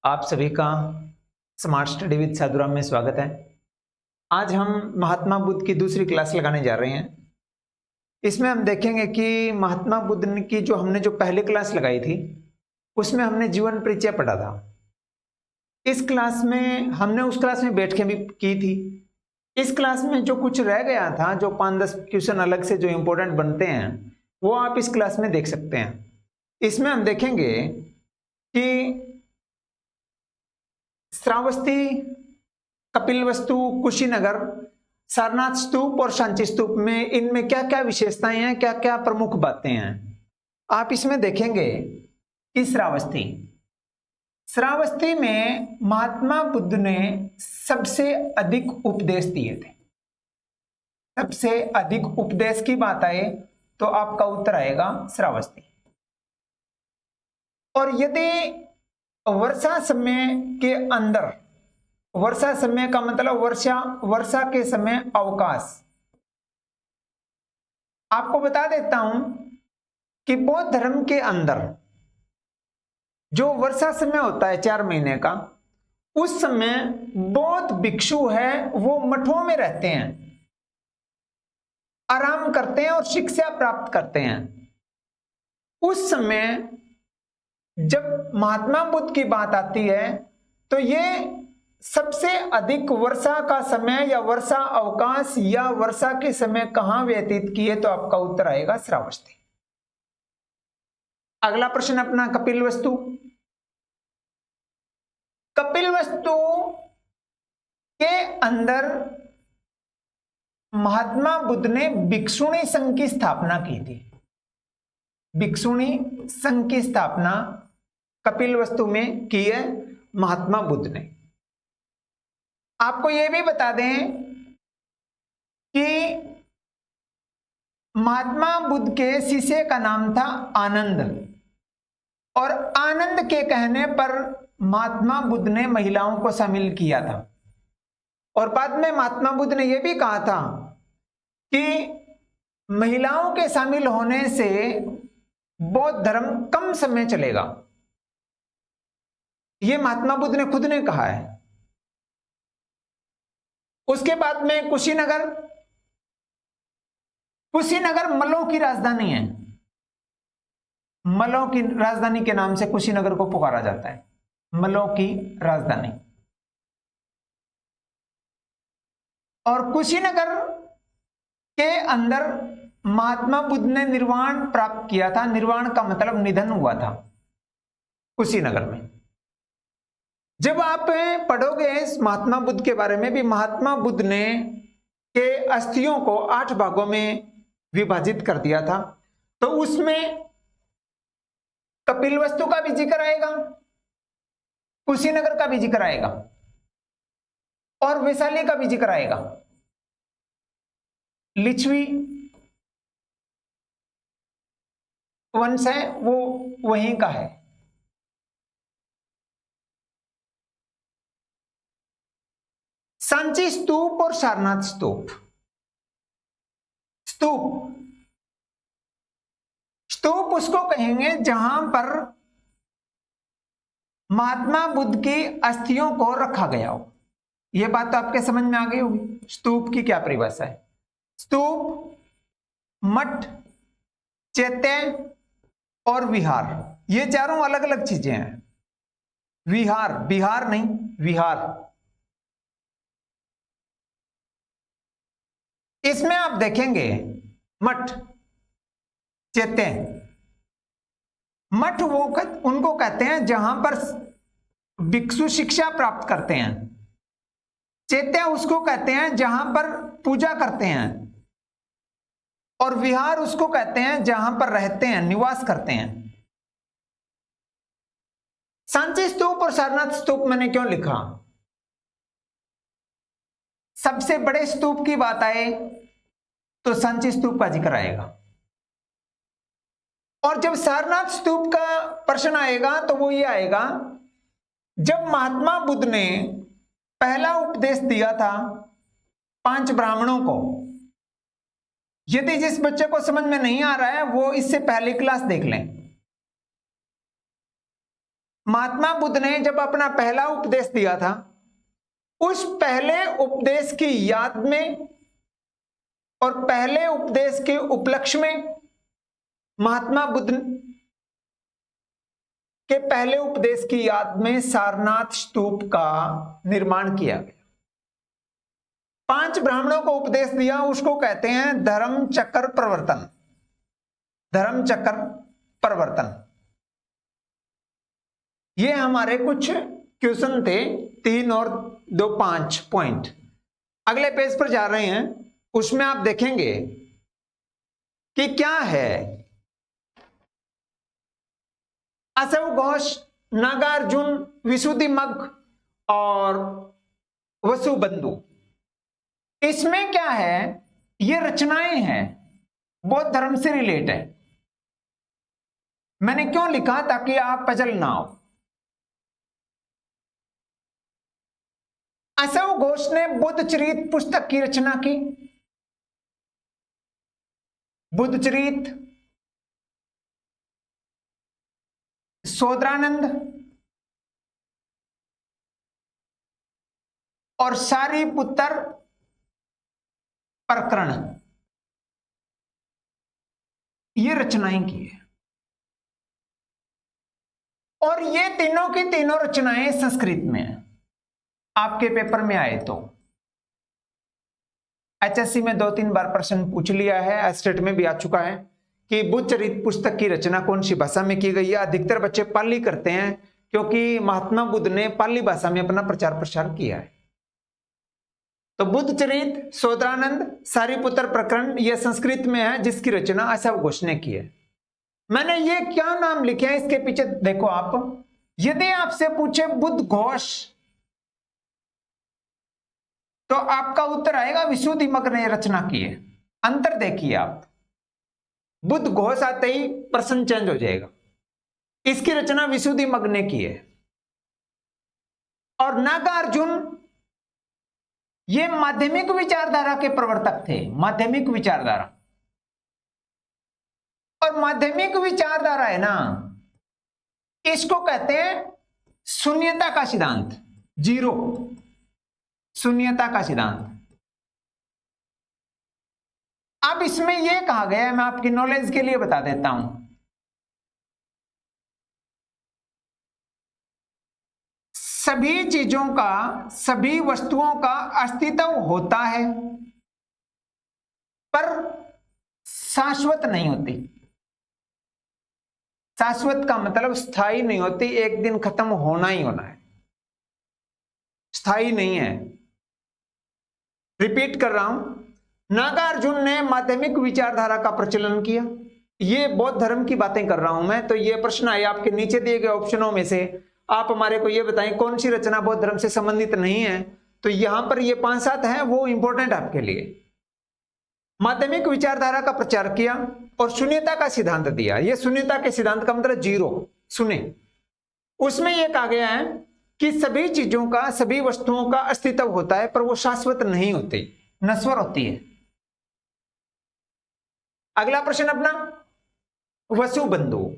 आप सभी का स्मार्ट स्टडी विद साधुराम में स्वागत है। आज हम महात्मा बुद्ध की दूसरी क्लास लगाने जा रहे हैं। इसमें हम देखेंगे कि महात्मा बुद्ध की हमने जो पहली क्लास लगाई थी उसमें हमने जीवन परिचय पढ़ा था। इस क्लास में हमने उस क्लास में बैठ के भी की थी। इस क्लास में जो कुछ रह गया था, जो 5-10 क्वेश्चन अलग से जो इंपॉर्टेंट बनते हैं, वो आप इस क्लास में देख सकते हैं। इसमें हम देखेंगे कि श्रावस्ती, कपिलवस्तु, कुशीनगर, सारनाथ स्तूप और सांची स्तूप में इनमें क्या क्या विशेषताएं हैं, क्या क्या प्रमुख बातें हैं, आप इसमें देखेंगे कि श्रावस्ती में महात्मा बुद्ध ने सबसे अधिक उपदेश दिए थे। सबसे अधिक उपदेश की बात आए तो आपका उत्तर आएगा श्रावस्ती। और यदि वर्षा समय के अंदर, वर्षा समय का मतलब वर्षा के समय अवकाश, आपको बता देता हूं कि बौद्ध धर्म के अंदर जो वर्षा समय होता है 4 महीने का, उस समय बौद्ध भिक्षु है वो मठों में रहते हैं, आराम करते हैं और शिक्षा प्राप्त करते हैं। उस समय जब महात्मा बुद्ध की बात आती है तो ये सबसे अधिक वर्षा का समय या वर्षा अवकाश या वर्षा के समय कहां व्यतीत किए, तो आपका उत्तर आएगा श्रावस्ती। अगला प्रश्न अपना कपिलवस्तु। कपिलवस्तु के अंदर महात्मा बुद्ध ने भिक्षुणी संघ की स्थापना की थी। भिक्षुणी संघ की स्थापना कपिलवस्तु में की है महात्मा बुद्ध ने। आपको यह भी बता दें कि महात्मा बुद्ध के शिष्य का नाम था आनंद, और आनंद के कहने पर महात्मा बुद्ध ने महिलाओं को शामिल किया था। और बाद में महात्मा बुद्ध ने यह भी कहा था कि महिलाओं के शामिल होने से बौद्ध धर्म कम समय चलेगा। यह महात्मा बुद्ध ने खुद ने कहा है। उसके बाद में कुशीनगर मल्लों की राजधानी है। मल्लों की राजधानी के नाम से कुशीनगर को पुकारा जाता है, मल्लों की राजधानी। और कुशीनगर के अंदर महात्मा बुद्ध ने निर्वाण प्राप्त किया था। निर्वाण का मतलब निधन हुआ था कुशीनगर में। जब आप पढ़ोगे महात्मा बुद्ध के बारे में भी, महात्मा बुद्ध ने के अस्थियों को 8 भागों में विभाजित कर दिया था, तो उसमें कपिलवस्तु का भी जिक्र आएगा, कुशीनगर का भी जिक्र आएगा और वैशाली का भी जिक्र आएगा। लिच्छवी वंश है वो वहीं का है। सांची स्तूप और सारनाथ स्तूप। स्तूप उसको कहेंगे जहां पर महात्मा बुद्ध की अस्थियों को रखा गया हो। यह बात तो आपके समझ में आ गई होगी स्तूप की क्या परिभाषा है। स्तूप, मठ, चैत्य और विहार, ये चारों अलग अलग चीजें हैं। विहार, बिहार नहीं, विहार। इसमें आप देखेंगे मठ, चैत्य। मठ वो उनको कहते हैं जहां पर भिक्षु शिक्षा प्राप्त करते हैं। चैत्य उसको कहते हैं जहां पर पूजा करते हैं। और विहार उसको कहते हैं जहां पर रहते हैं, निवास करते हैं। सांची स्तूप और सारनाथ स्तूप मैंने क्यों लिखा? सबसे बड़े स्तूप की बात आए तो सांची स्तूप का जिक्र आएगा, और जब सारनाथ स्तूप का प्रश्न आएगा तो वो ये आएगा जब महात्मा बुद्ध ने पहला उपदेश दिया था 5 ब्राह्मणों को। यदि जिस बच्चे को समझ में नहीं आ रहा है वो इससे पहली क्लास देख लें। महात्मा बुद्ध ने जब अपना पहला उपदेश दिया था, उस पहले उपदेश की याद में और पहले उपदेश के उपलक्ष्य में महात्मा बुद्ध के पहले उपदेश की याद में सारनाथ स्तूप का निर्माण किया गया। 5 ब्राह्मणों को उपदेश दिया, उसको कहते हैं धर्म चक्र प्रवर्तन। धर्म चक्र प्रवर्तन। ये हमारे कुछ क्वेश्चन थे, 3 और 2 5 पॉइंट। अगले पेज पर जा रहे हैं, उसमें आप देखेंगे कि क्या है असव घोष, नागार्जुन, विशुद्धिमग्ग और वसुबंधु। इसमें क्या है, ये रचनाएं हैं, बौद्ध धर्म से रिलेट है। मैंने क्यों लिखा, ताकि आप पजल ना हो। असव घोष ने बुद्ध चरित पुस्तक की रचना की। बुद्ध चरित, सोदरानंद और सारीपुत्र प्रकरण, ये रचनाएं की है। और ये तीनों की तीनों रचनाएं संस्कृत में है। आपके पेपर में आए तो एचएससी में 2-3 बार प्रश्न पूछ लिया है, एस्टेट में भी आ चुका है कि बुद्ध चरित पुस्तक की रचना कौन सी भाषा में की गई है। अधिकतर बच्चे पाली करते हैं, क्योंकि महात्मा बुद्ध ने पाली भाषा में अपना प्रचार प्रसार किया है। तो बुद्ध चरित, सोदरानंद, सारीपुत्र प्रकरण, यह संस्कृत में है, जिसकी रचना असव घोष ने की है। मैंने ये क्या नाम लिखे हैं इसके पीछे देखो आप। यदि आपसे पूछे बुद्ध घोष, तो आपका उत्तर आएगा विशुद्धिमग्ग ने रचना की है। अंतर देखिए आप, बुद्ध घोष आते ही प्रश्न चेंज हो जाएगा। इसकी रचना विशुद्धिमग्ग ने की है। और नागार्जुन, ये माध्यमिक विचारधारा के प्रवर्तक थे। माध्यमिक विचारधारा, और माध्यमिक विचारधारा है ना, इसको कहते हैं शून्यता का सिद्धांत, जीरो, शून्यता का सिद्धांत। अब इसमें यह कहा गया है, मैं आपकी नॉलेज के लिए बता देता हूं, सभी चीजों का, सभी वस्तुओं का अस्तित्व होता है, पर शाश्वत नहीं होती। शाश्वत का मतलब स्थायी नहीं होती, एक दिन खत्म होना ही होना है, स्थायी नहीं है। रिपीट कर रहा हूं, नागार्जुन ने माध्यमिक विचारधारा का प्रचलन किया। ये बौद्ध धर्म की बातें कर रहा हूं मैं। तो ये प्रश्न आया आपके नीचे दिए गए ऑप्शनों में से, आप हमारे को ये बताएं कौन सी रचना बौद्ध धर्म से संबंधित नहीं है। तो यहां पर ये 5-7 है, वो इंपॉर्टेंट आपके लिए। माध्यमिक विचारधारा का प्रचार किया और शून्यता का सिद्धांत दिया। ये शून्यता के सिद्धांत का मतलब जीरो, सुने। उसमें यह कहा गया है कि सभी चीजों का, सभी वस्तुओं का अस्तित्व होता है, पर वो शाश्वत नहीं होती, नश्वर होती है। अगला प्रश्न अपना, वसुबंधु।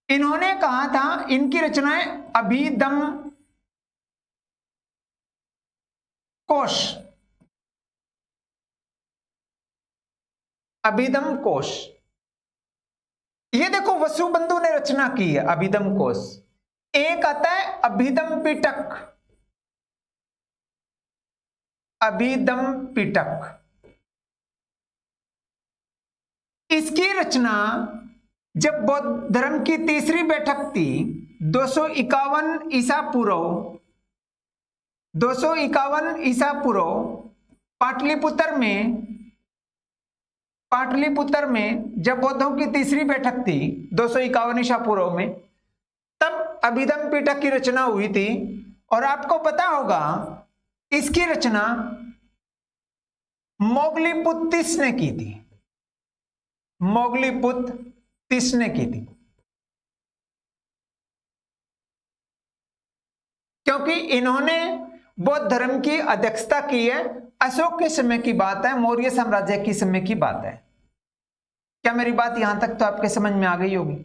इन्होंने कहा था, इनकी रचनाएं अभिधम कोश, अभिधम कोश। ये देखो वसुबंधु ने रचना की है अभिधम कोश। एक आता है अभिधम पिटक, अभिधम पिटक। इसकी रचना जब बौद्ध धर्म की तीसरी बैठक थी 251 ईसा पूर्व, 251 ईसा पूर्व पाटलिपुत्र में जब बौद्धों की तीसरी बैठक थी 251 ईसा पूर्व में, तब अभिधम पिटक की रचना हुई थी। और आपको पता होगा इसकी रचना मोगलीपुत्र तीस ने की थी, मोगलीपुत्र तीस ने की थी। क्योंकि इन्होंने बौद्ध धर्म की अध्यक्षता की है। अशोक के समय की बात है, मौर्य साम्राज्य की समय की बात है। क्या मेरी बात यहां तक तो आपके समझ में आ गई होगी?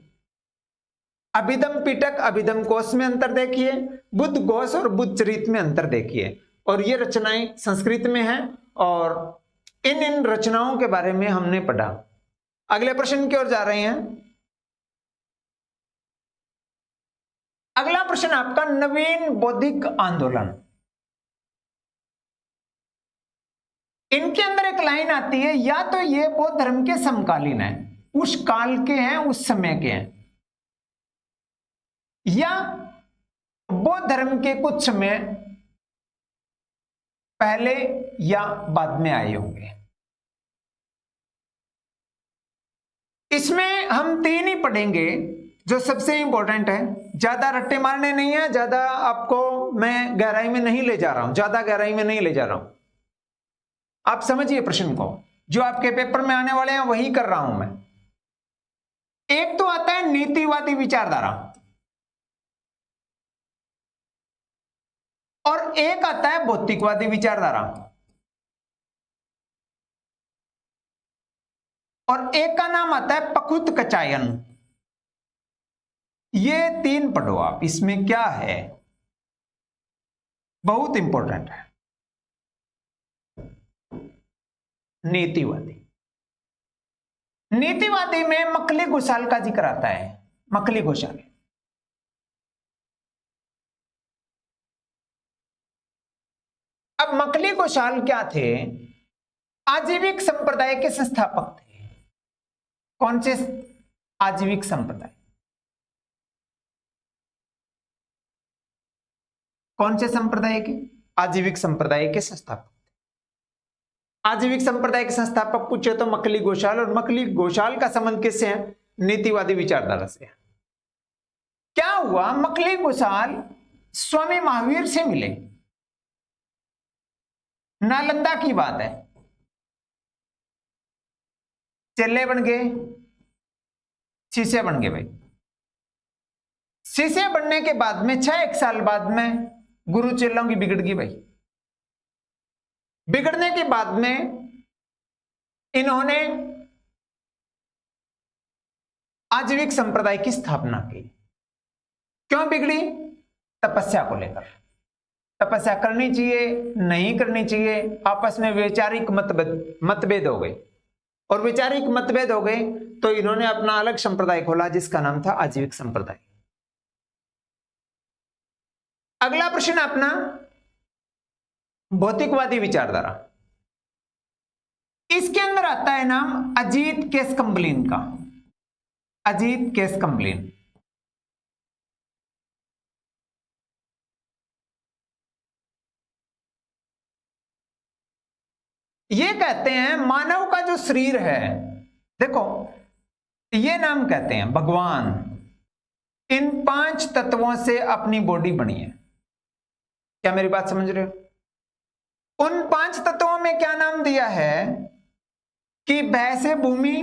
अभिधम पिटक अभिधम कोश में अंतर देखिए, बुद्ध घोष और बुद्ध चरित में अंतर देखिए। और ये रचनाएं संस्कृत में हैं और इन रचनाओं के बारे में हमने पढ़ा। अगले प्रश्न की ओर जा रहे हैं। अगला प्रश्न आपका, नवीन बौद्धिक आंदोलन। इनके अंदर एक लाइन आती है, या तो ये बौद्ध धर्म के समकालीन है, उस काल के हैं, उस समय के हैं, या बौद्ध धर्म के कुछ समय पहले या बाद में आए होंगे। इसमें हम 3 ही पढ़ेंगे जो सबसे इंपॉर्टेंट है। ज्यादा रट्टे मारने नहीं है, ज्यादा आपको मैं गहराई में नहीं ले जा रहा हूं, ज्यादा गहराई में नहीं ले जा रहा हूं। आप समझिए प्रश्न को, जो आपके पेपर में आने वाले हैं वही कर रहा हूं मैं। एक तो आता है नीतिवादी विचारधारा और एक आता है भौतिकवादी विचारधारा और एक का नाम आता है पखुत-कचायन। ये 3 पढ़ो आप। इसमें क्या है, बहुत इंपॉर्टेंट है। नीतिवादी, नीतिवादी में मकली घोषाल का जिक्र आता है। मकली घोषाल, अब मकली घोषाल क्या थे? आजीविक संप्रदाय के संस्थापक थे। कौन से आजीविक संप्रदाय? कौन से संप्रदाय के? आजीविक संप्रदाय के संस्थापक। आजीविक संप्रदाय के संस्थापक पूछे तो मकली घोषाल, और मकली घोषाल का संबंध किससे है? नीतिवादी विचारधारा से। क्या हुआ, मकली घोषाल स्वामी महावीर से मिले, नालंदा की बात है, चेले बन गए, शिष्य बन गए भाई। शिष्य बनने के बाद में 6-1 साल बाद में गुरु चेलों की बिगड़ गई भाई। बिगड़ने के बाद में इन्होंने आजीविक संप्रदाय की स्थापना की। क्यों बिगड़ी? तपस्या को लेकर। तपस्या करनी चाहिए, नहीं करनी चाहिए, आपस में वैचारिक मतभेद हो गए, और वैचारिक मतभेद हो गए तो इन्होंने अपना अलग संप्रदाय खोला जिसका नाम था आजीविक संप्रदाय। अगला प्रश्न अपना, भौतिकवादी विचारधारा। इसके अंदर आता है नाम अजीत केशकम्बलीन का। अजीत केशकम्बलीन। ये कहते हैं मानव का जो शरीर है, देखो ये नाम कहते हैं भगवान इन 5 तत्वों से अपनी बॉडी बनी है। क्या मेरी बात समझ रहे हो? उन 5 तत्वों में क्या नाम दिया है कि भय से भूमि,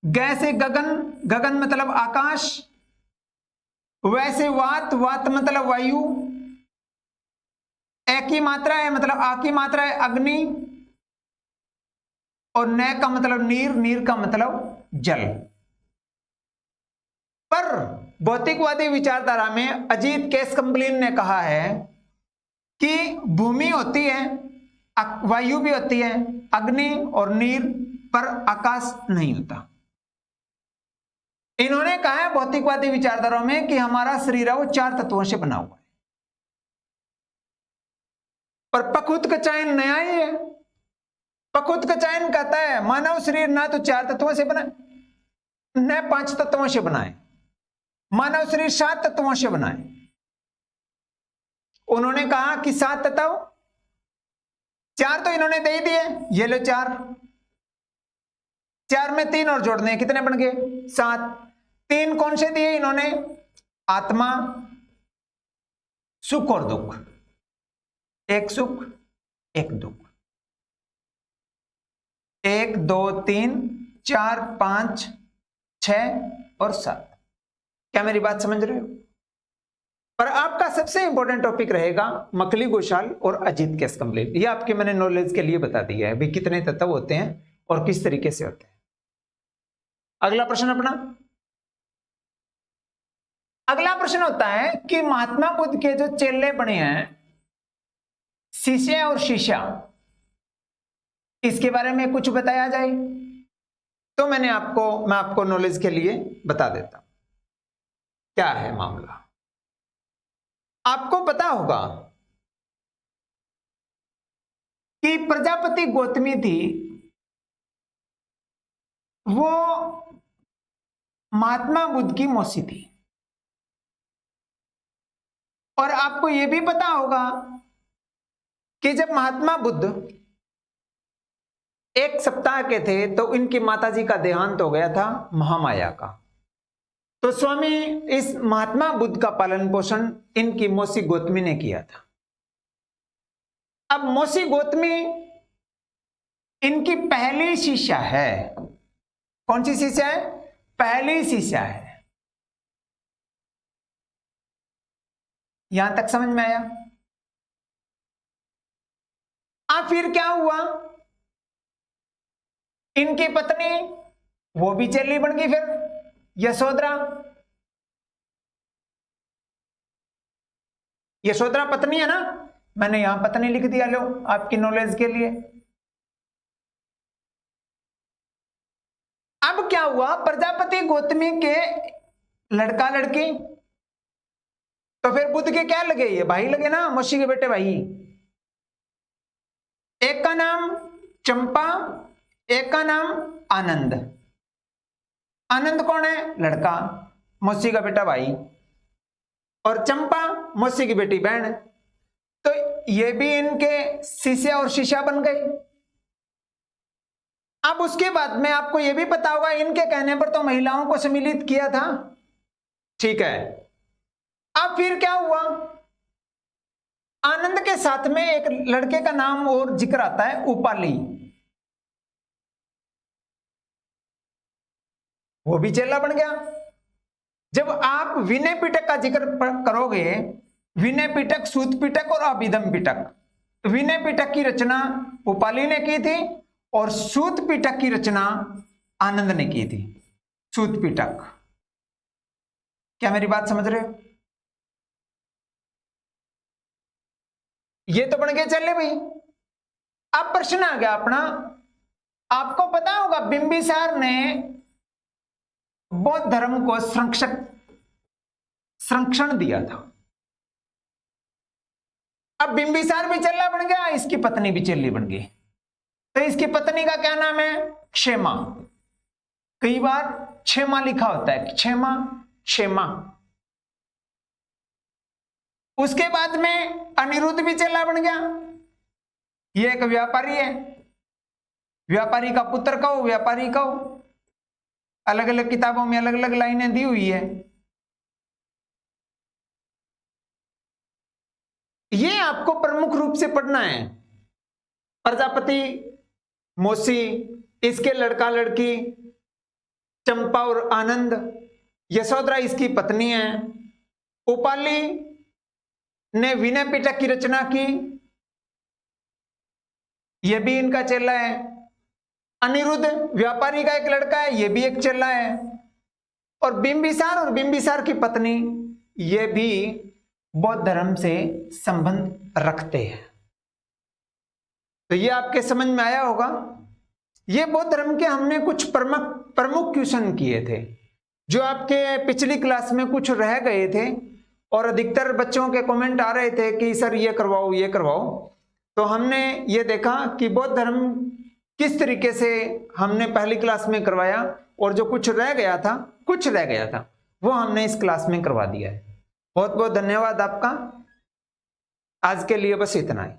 गै से गगन, गगन मतलब आकाश, वैसे वात, वात मतलब वायु, ए की मात्रा है मतलब आ की मात्रा है अग्नि, और न का मतलब नीर, नीर का मतलब जल। पर भौतिकवादी विचारधारा में अजीत केशकम्बलीन ने कहा है कि भूमि होती है, वायु भी होती है, अग्नि और नीर, पर आकाश नहीं होता। इन्होंने कहा है भौतिकवादी विचारधारा में कि हमारा शरीर है वो 4 तत्वों से बना हुआ है। पर पखुत-कचायन नया ही है। पखुत-कचायन कहता है मानव शरीर ना तो 4 तत्वों से बना, न 5 तत्वों से बना है, मानव शरीर 7 तत्वों से बना है। उन्होंने कहा कि 7 तत्व, 4 तो इन्होंने दे ही दिए, ये लो 4, 4 में 3 और जोड़ने कितने बन गए? 7। 3 कौन से दिए इन्होंने? आत्मा, सुख और दुख। एक सुख, एक दुख। 1 2 3 4 5 6 और 7। क्या मेरी बात समझ रहे हो? पर आपका सबसे इंपॉर्टेंट टॉपिक रहेगा मकली घोषाल और अजीत केशकम्बलीन। ये आपके मैंने नॉलेज के लिए बता दिया है भी कितने तत्व होते हैं और किस तरीके से होते हैं। अगला प्रश्न अपना, अगला प्रश्न होता है कि महात्मा बुद्ध के जो चेले बने हैं शिष्य और शिष्या, इसके बारे में कुछ बताया जाए। तो मैं आपको नॉलेज के लिए बता देता हूं क्या है मामला। आपको पता होगा कि प्रजापति गौतमी थी, वो महात्मा बुद्ध की मौसी थी। और आपको यह भी पता होगा कि जब महात्मा बुद्ध 1 सप्ताह के थे तो इनकी माताजी का देहांत हो गया था महामाया का। तो स्वामी इस महात्मा बुद्ध का पालन पोषण इनकी मौसी गौतमी ने किया था। अब मौसी गौतमी इनकी पहली शिष्या है। कौन सी शिष्या है? पहली शिष्या है। यहां तक समझ में आया? अब फिर क्या हुआ, इनकी पत्नी वो भी चेली बन गई, फिर यशोधरा पत्नी है ना, मैंने यहां पत्नी लिख दिया, लो आपकी नॉलेज के लिए। अब क्या हुआ, प्रजापति गौतमी के लड़का लड़की, तो फिर बुद्ध के क्या लगे? ये भाई लगे ना, मौसी के बेटे भाई। एक का नाम चंपा, एक का नाम आनंद। आनंद कौन है? लड़का, मौसी का बेटा भाई। और चंपा मौसी की बेटी बहन। तो ये भी इनके शिष्य और शिष्या बन गए। अब उसके बाद में आपको यह भी पता होगा, इनके कहने पर तो महिलाओं को सम्मिलित किया था, ठीक है। अब फिर क्या हुआ, आनंद के साथ में एक लड़के का नाम और जिक्र आता है, उपाली। वो भी चेला बन गया। जब आप विनय पिटक का जिक्र करोगे, विनय पिटक, सूत पिटक और अभिधम पिटक, विनय पिटक की रचना उपाली ने की थी और सूत पिटक की रचना आनंद ने की थी। सूत पिटक, क्या मेरी बात समझ रहे हो? ये तो बन गए चले भाई। अब प्रश्न आ गया अपना, आपको पता होगा बिंबिसार ने बौद्ध धर्म को संरक्षण दिया था। अब बिंबिसार भी चेला बन गया, इसकी पत्नी भी चेली बन गई। तो इसकी पत्नी का क्या नाम है? क्षेमा। कई बार क्षेमा लिखा होता है, क्षेमा, क्षेमा। उसके बाद में अनिरुद्ध भी चेला बन गया। ये एक व्यापारी है, व्यापारी का पुत्र कहो, व्यापारी कहो, अलग अलग किताबों में अलग अलग लाइनें दी हुई है। ये आपको प्रमुख रूप से पढ़ना है। प्रजापति, मौसी, इसके लड़का लड़की, चंपा और आनंद, यशोधरा इसकी पत्नी है, उपाली ने विनय पिटक की रचना की, यह भी इनका चेला है। अनिरुद्ध व्यापारी का एक लड़का है, यह भी एक चेला है। और बिंबिसार की पत्नी, यह भी बौद्ध धर्म से संबंध रखते हैं। तो ये आपके समझ में आया होगा। ये बौद्ध धर्म के हमने कुछ प्रमुख क्वेश्चन किए थे, जो आपके पिछली क्लास में कुछ रह गए थे और अधिकतर बच्चों के कमेंट आ रहे थे कि सर ये करवाओ, ये करवाओ। तो हमने ये देखा कि बौद्ध धर्म किस तरीके से हमने पहली क्लास में करवाया, और जो कुछ रह गया था वो हमने इस क्लास में करवा दिया है। बहुत बहुत धन्यवाद आपका। आज के लिए बस इतना ही।